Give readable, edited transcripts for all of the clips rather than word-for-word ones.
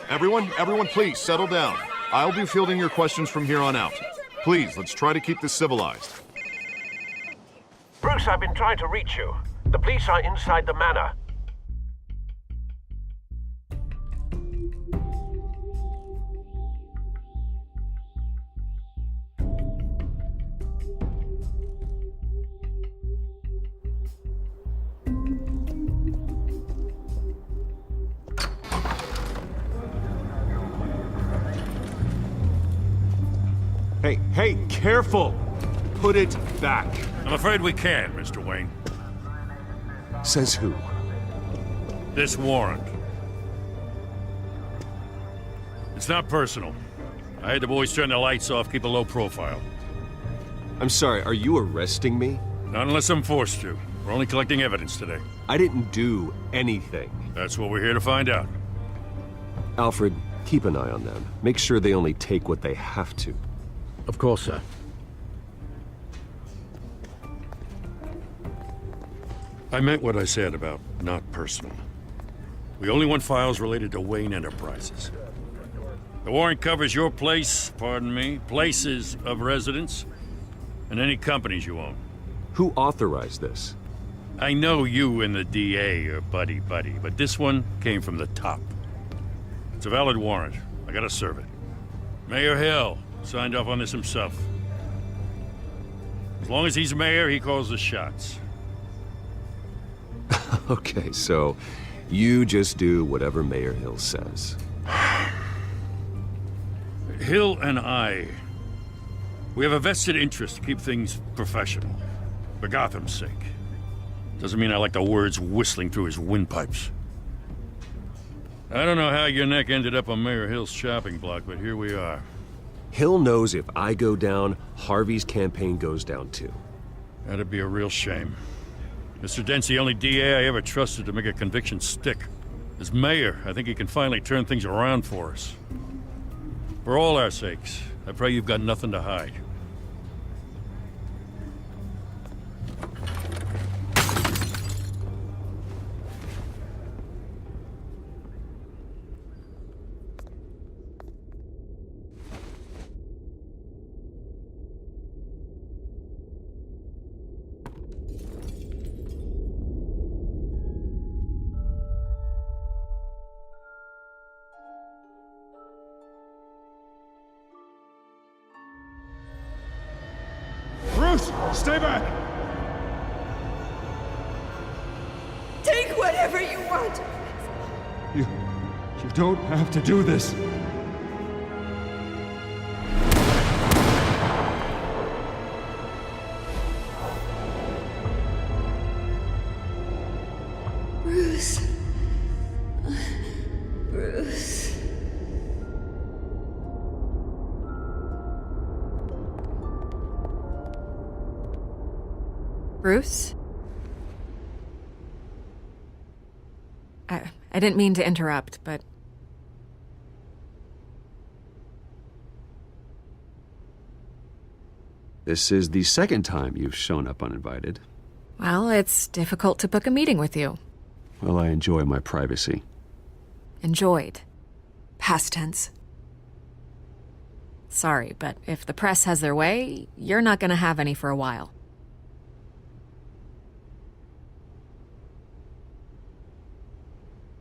Everyone, please, settle down. I'll be fielding your questions from here on out. Please, let's try to keep this civilized. Bruce, I've been trying to reach you. The police are inside the manor. Hey, careful! Put it back. I'm afraid we can't, Mr. Wayne. Says who? This warrant. It's not personal. I had the boys turn the lights off, keep a low profile. I'm sorry, are you arresting me? Not unless I'm forced to. We're only collecting evidence today. I didn't do anything. That's what we're here to find out. Alfred, keep an eye on them. Make sure they only take what they have to. Of course, sir. I meant what I said about not personal. We only want files related to Wayne Enterprises. The warrant covers your place, pardon me, places of residence, and any companies you own. Who authorized this? I know you and the DA are buddy-buddy, but this one came from the top. It's a valid warrant. I gotta serve it. Mayor Hill signed off on this himself. As long as he's mayor, he calls the shots. Okay, so you just do whatever Mayor Hill says. Hill and I, we have a vested interest to keep things professional. For Gotham's sake. Doesn't mean I like the words whistling through his windpipes. I don't know how your neck ended up on Mayor Hill's chopping block, but here we are. Hill knows if I go down, Harvey's campaign goes down too. That'd be a real shame. Mr. Dent's the only DA I ever trusted to make a conviction stick. As mayor, I think he can finally turn things around for us. For all our sakes, I pray you've got nothing to hide. Bruce, stay back! Take whatever you want. You don't have to do this. Bruce. Bruce. Bruce? I didn't mean to interrupt, but... This is the second time you've shown up uninvited. Well, it's difficult to book a meeting with you. Well, I enjoy my privacy. Enjoyed. Past tense. Sorry, but if the press has their way, you're not gonna have any for a while.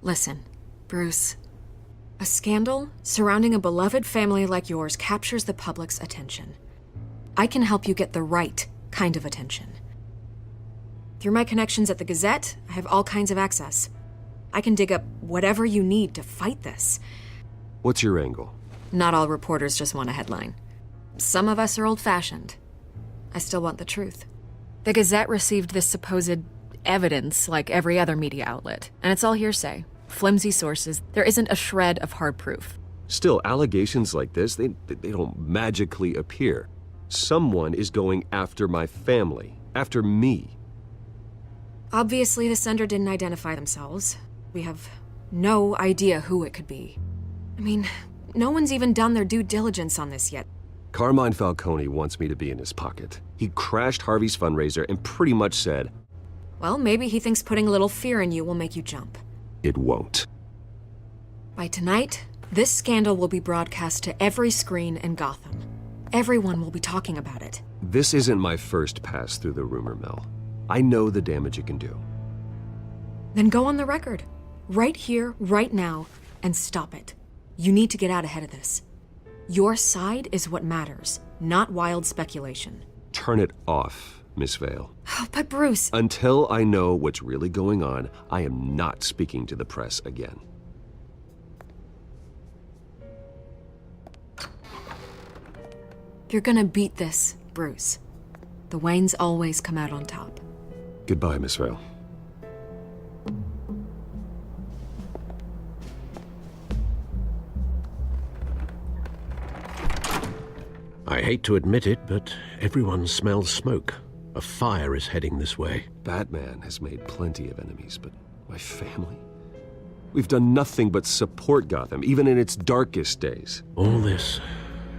Listen, Bruce. A scandal surrounding a beloved family like yours captures the public's attention. I can help you get the right kind of attention. Through my connections at the Gazette, I have all kinds of access. I can dig up whatever you need to fight this. What's your angle? Not all reporters just want a headline. Some of us are old-fashioned. I still want the truth. The Gazette received this supposed evidence like every other media outlet, and it's all hearsay. Flimsy sources. There isn't a shred of hard proof. Still, allegations like this, they don't magically appear. Someone is going after my family, after me. Obviously, the sender didn't identify themselves. We have no idea who it could be. I mean, no one's even done their due diligence on this yet. Carmine Falcone wants me to be in his pocket. He crashed Harvey's fundraiser and pretty much said, well, maybe he thinks putting a little fear in you will make you jump. it won't. By tonight, This scandal will be broadcast to every screen in Gotham. Everyone will be talking about it. This isn't my first pass through the rumor mill. I know the damage it can do. Then go on the record. Right here, right now, and stop it. You need to get out ahead of this. Your side is what matters, not wild speculation. Turn it off, Miss Vale. Oh, but Bruce... Until I know what's really going on, I am not speaking to the press again. You're gonna beat this, Bruce. The Waynes always come out on top. Goodbye, Miss Vale. I hate to admit it, but everyone smells smoke. A fire is heading this way. Batman has made plenty of enemies, but my family? We've done nothing but support Gotham, even in its darkest days. All this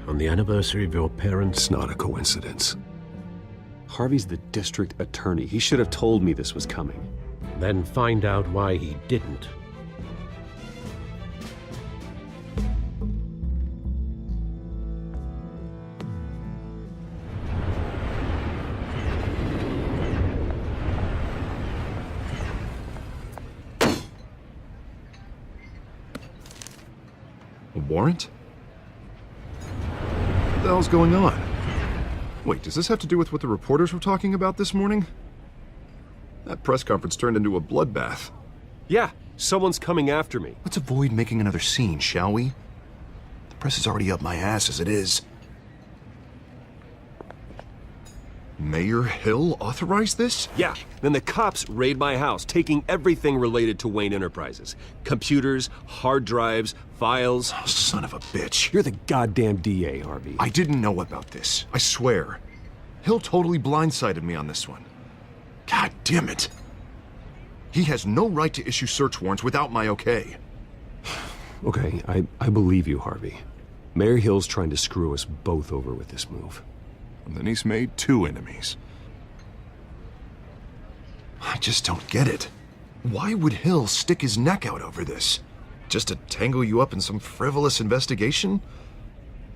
on the anniversary of your parents'... It's not a coincidence. Harvey's the district attorney. He should have told me this was coming. Then find out why he didn't. A warrant? What the hell's going on? Wait, does this have to do with what the reporters were talking about this morning? That press conference turned into a bloodbath. Yeah, someone's coming after me. Let's avoid making another scene, shall we? The press is already up my ass as it is. Mayor Hill authorized this? Yeah, then the cops raid my house, taking everything related to Wayne Enterprises. Computers, hard drives, files. Oh, son of a bitch. You're the goddamn DA, Harvey. I didn't know about this. I swear. Hill totally blindsided me on this one. God damn it. He has no right to issue search warrants without my okay. Okay, I believe you, Harvey. Mayor Hill's trying to screw us both over with this move. And then he's made 2 enemies. I just don't get it. Why would Hill stick his neck out over this? Just to tangle you up in some frivolous investigation?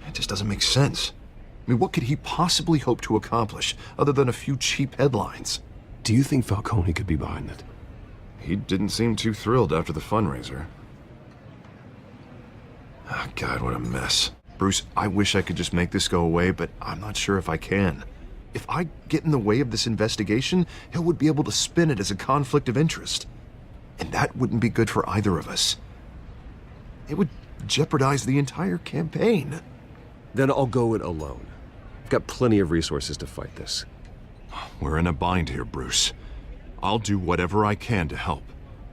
It just doesn't make sense. I mean, what could he possibly hope to accomplish other than a few cheap headlines? Do you think Falcone could be behind it? He didn't seem too thrilled after the fundraiser. Oh, God, what a mess. Bruce, I wish I could just make this go away, but I'm not sure if I can. If I get in the way of this investigation, Hill would be able to spin it as a conflict of interest. And that wouldn't be good for either of us. It would jeopardize the entire campaign. Then I'll go it alone. I've got plenty of resources to fight this. We're in a bind here, Bruce. I'll do whatever I can to help.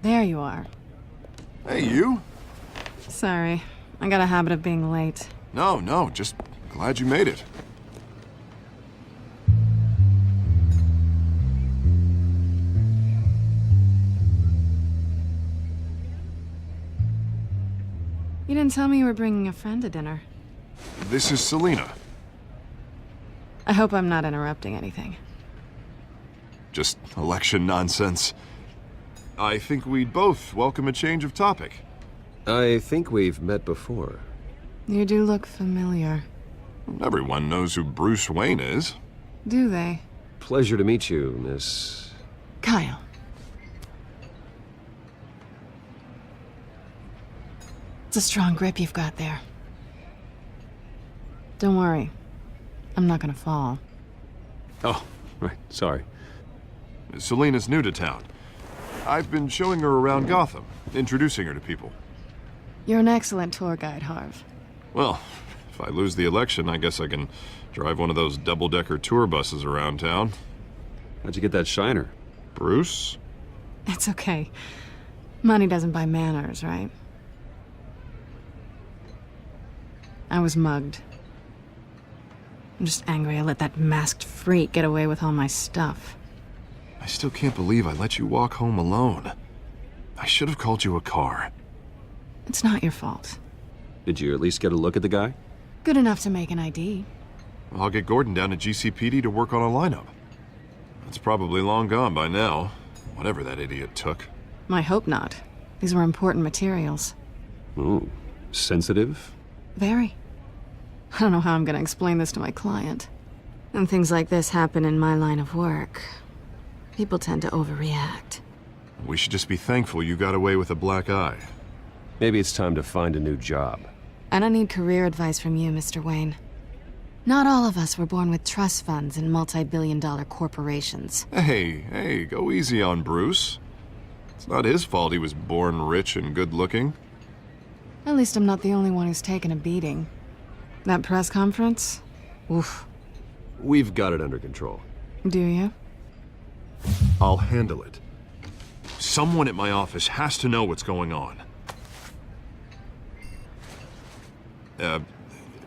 There you are. Hey, you? Sorry, I got a habit of being late. No, just glad you made it. You didn't tell me you were bringing a friend to dinner. This is Selina. I hope I'm not interrupting anything. Just election nonsense. I think we'd both welcome a change of topic. I think we've met before. You do look familiar. Everyone knows who Bruce Wayne is. Do they? Pleasure to meet you, Miss... Kyle. It's a strong grip you've got there. Don't worry. I'm not gonna fall. Oh, right, sorry. Selina's new to town. I've been showing her around Gotham, introducing her to people. You're an excellent tour guide, Harv. Well, if I lose the election, I guess I can drive one of those double-decker tour buses around town. How'd you get that shiner? Bruce? It's okay. Money doesn't buy manners, right? I was mugged. I'm just angry I let that masked freak get away with all my stuff. I still can't believe I let you walk home alone. I should have called you a car. It's not your fault. Did you at least get a look at the guy? Good enough to make an ID. I'll get Gordon down to GCPD to work on a lineup. It's probably long gone by now, whatever that idiot took. I hope not. These were important materials. Ooh, Sensitive? Very. I don't know how I'm gonna explain this to my client. When things like this happen in my line of work, people tend to overreact. We should just be thankful you got away with a black eye. Maybe it's time to find a new job. I don't need career advice from you, Mr. Wayne. Not all of us were born with trust funds and multi-billion-dollar corporations. Hey, go easy on Bruce. It's not his fault he was born rich and good-looking. At least I'm not the only one who's taken a beating. That press conference? Oof. We've got it under control. Do you? I'll handle it. Someone at my office has to know what's going on.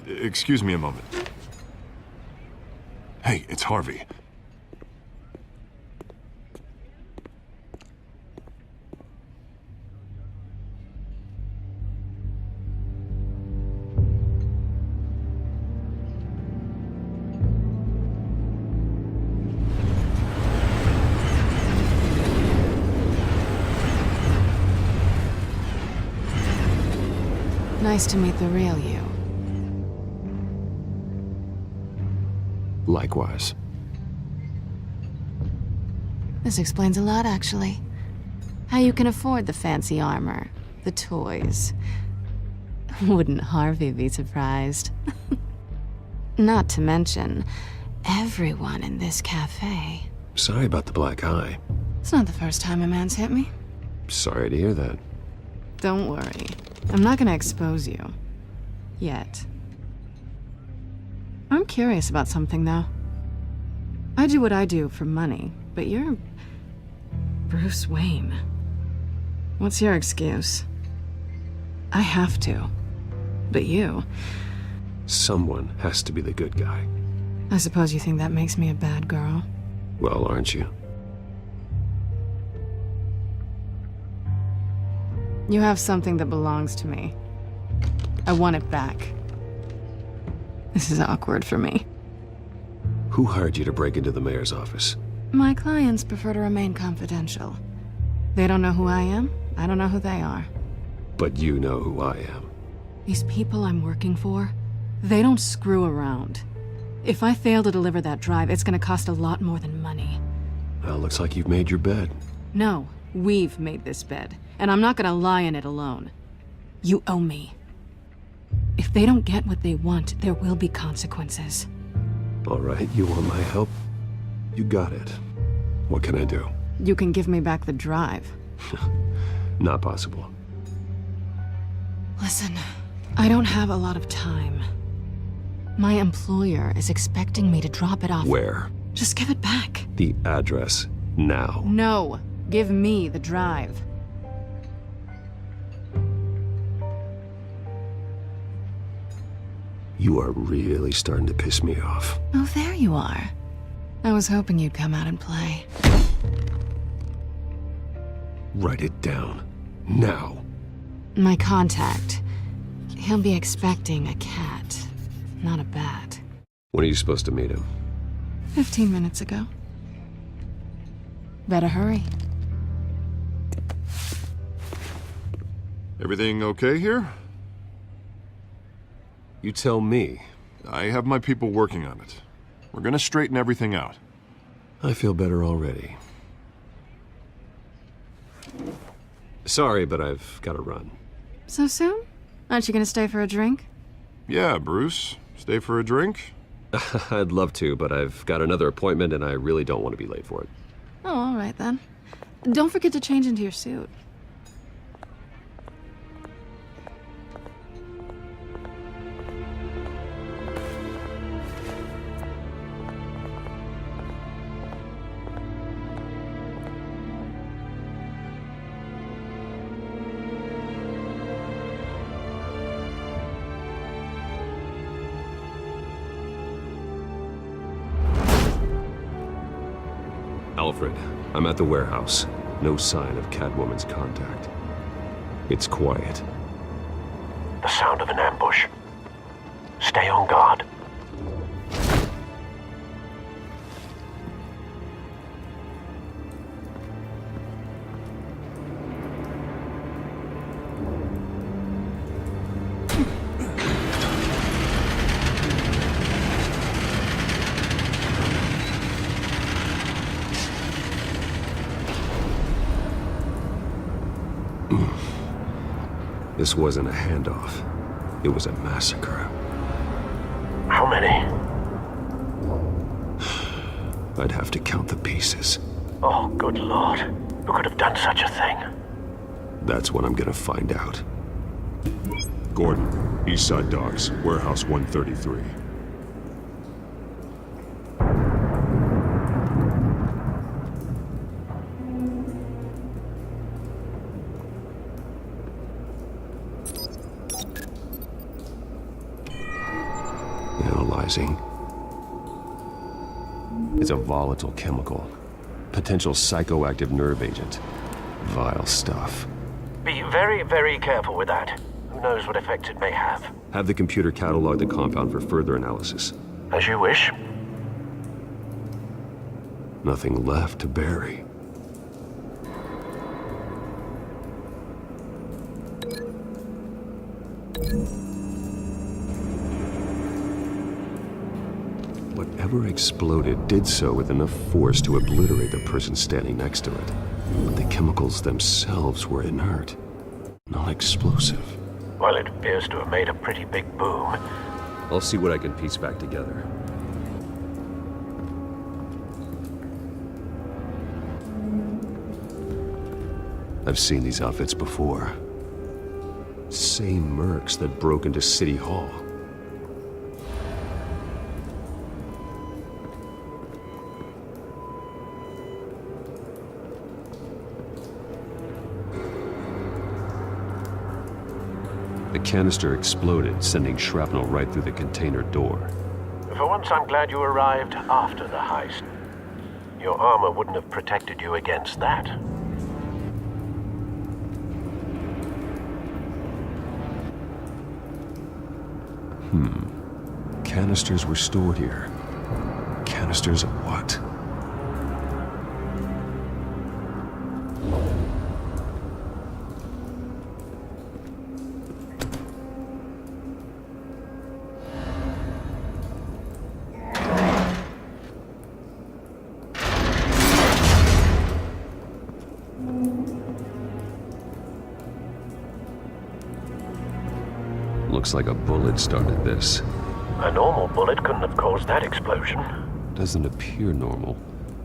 Excuse me a moment. Hey, it's Harvey. Nice to meet the real you. Likewise. This explains a lot, actually. How you can afford the fancy armor, the toys. Wouldn't Harvey be surprised? Not to mention, everyone in this cafe. Sorry about the black eye. It's not the first time a man's hit me. Sorry to hear that. Don't worry. I'm not gonna expose you. Yet. I'm curious about something, though. I do what I do for money, but you're Bruce Wayne. What's your excuse? I have to. But you... Someone has to be the good guy. I suppose you think that makes me a bad girl? Well, aren't you? You have something that belongs to me. I want it back. This is awkward for me. Who hired you to break into the mayor's office? My clients prefer to remain confidential. They don't know who I am. I don't know who they are. But you know who I am. These people I'm working for, they don't screw around. If I fail to deliver that drive, it's gonna cost a lot more than money. Well, looks like you've made your bed. No, we've made this bed, and I'm not gonna lie in it alone. You owe me. If they don't get what they want, there will be consequences. All right, you want my help? You got it. What can I do? You can give me back the drive. Not possible. Listen, I don't have a lot of time. My employer is expecting me to drop it off. Where? Just give it back. The address, now. No, give me the drive. You are really starting to piss me off. Oh, there you are. I was hoping you'd come out and play. Write it down. Now. My contact. He'll be expecting a cat, not a bat. When are you supposed to meet him? 15 minutes ago. Better hurry. Everything okay here? You tell me. I have my people working on it. We're gonna straighten everything out. I feel better already. Sorry, but I've got to run. So soon? Aren't you gonna stay for a drink? Yeah, Bruce. Stay for a drink? I'd love to, but I've got another appointment and I really don't want to be late for it. Oh, all right then. Don't forget to change into your suit. Alfred, I'm at the warehouse. No sign of Catwoman's contact. It's quiet. The sound of an ambush. Stay on guard. This wasn't a handoff. It was a massacre. How many? I'd have to count the pieces. Oh, good lord. Who could have done such a thing? That's what I'm gonna find out. Gordon, Eastside Docks, Warehouse 133. Analyzing. It's a volatile chemical. Potential psychoactive nerve agent. Vile stuff. Be very, very careful with that. Who knows what effects it may have. Have the computer catalog the compound for further analysis. As you wish. Nothing left to bury. Whatever exploded did so with enough force to obliterate the person standing next to it. But the chemicals themselves were inert, not explosive. Well, it appears to have made a pretty big boom. I'll see what I can piece back together. I've seen these outfits before. Same mercs that broke into City Hall. The canister exploded, sending shrapnel right through the container door. For once, I'm glad you arrived after the heist. Your armor wouldn't have protected you against that. Canisters were stored here. Canisters of what? Looks like a bullet started this. A normal bullet couldn't have caused that explosion. Doesn't appear normal.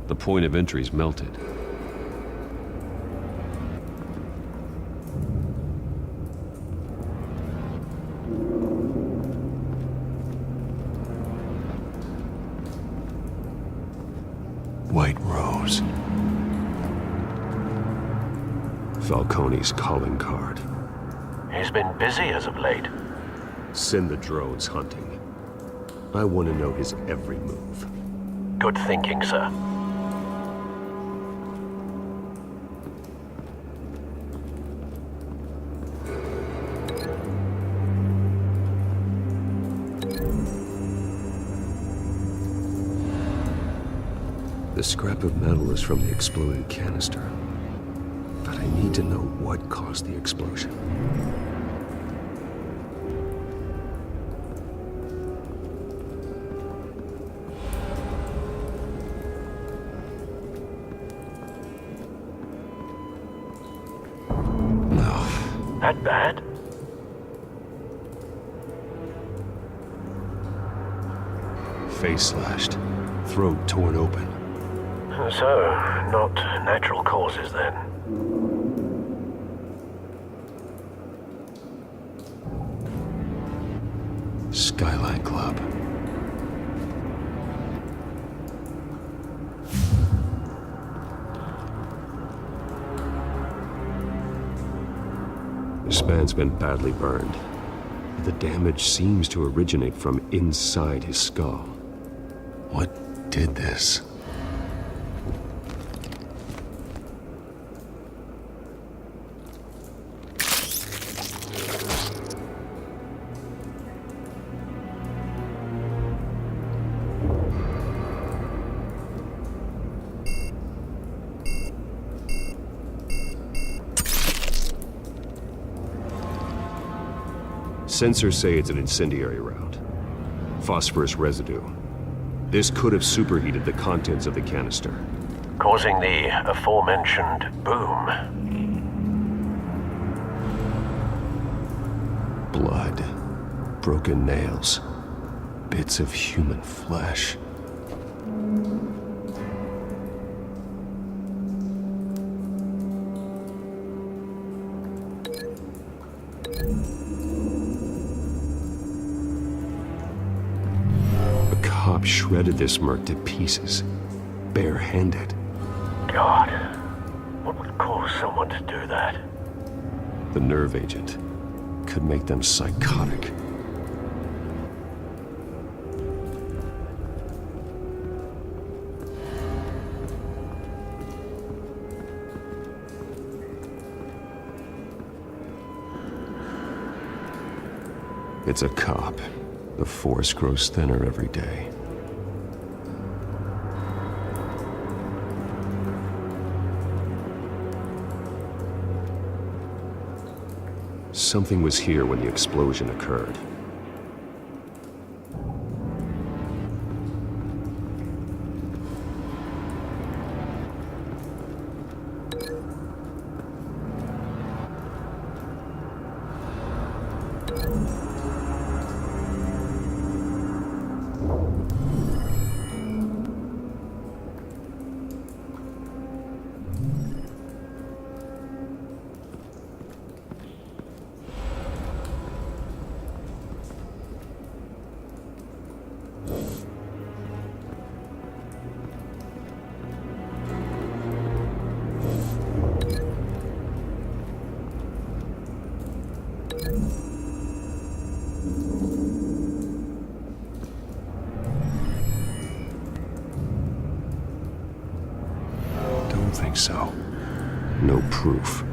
The point of entry's melted. White Rose. Falcone's calling card. He's been busy as of late. Send the drones hunting. I want to know his every move. Good thinking, sir. The scrap of metal is from the exploded canister. But I need to know what caused the explosion. That bad? Face slashed, throat torn open. So, not natural causes then. Skyline Club. The span's been badly burned. The damage seems to originate from inside his skull. What did this? Sensors say it's an incendiary round. Phosphorus residue. This could have superheated the contents of the canister. Causing the aforementioned boom. Blood, broken nails, bits of human flesh. A cop shredded this merc to pieces, barehanded. God, what would cause someone to do that? The nerve agent could make them psychotic. It's a cop. The force grows thinner every day. Something was here when the explosion occurred. Don't think so. No proof.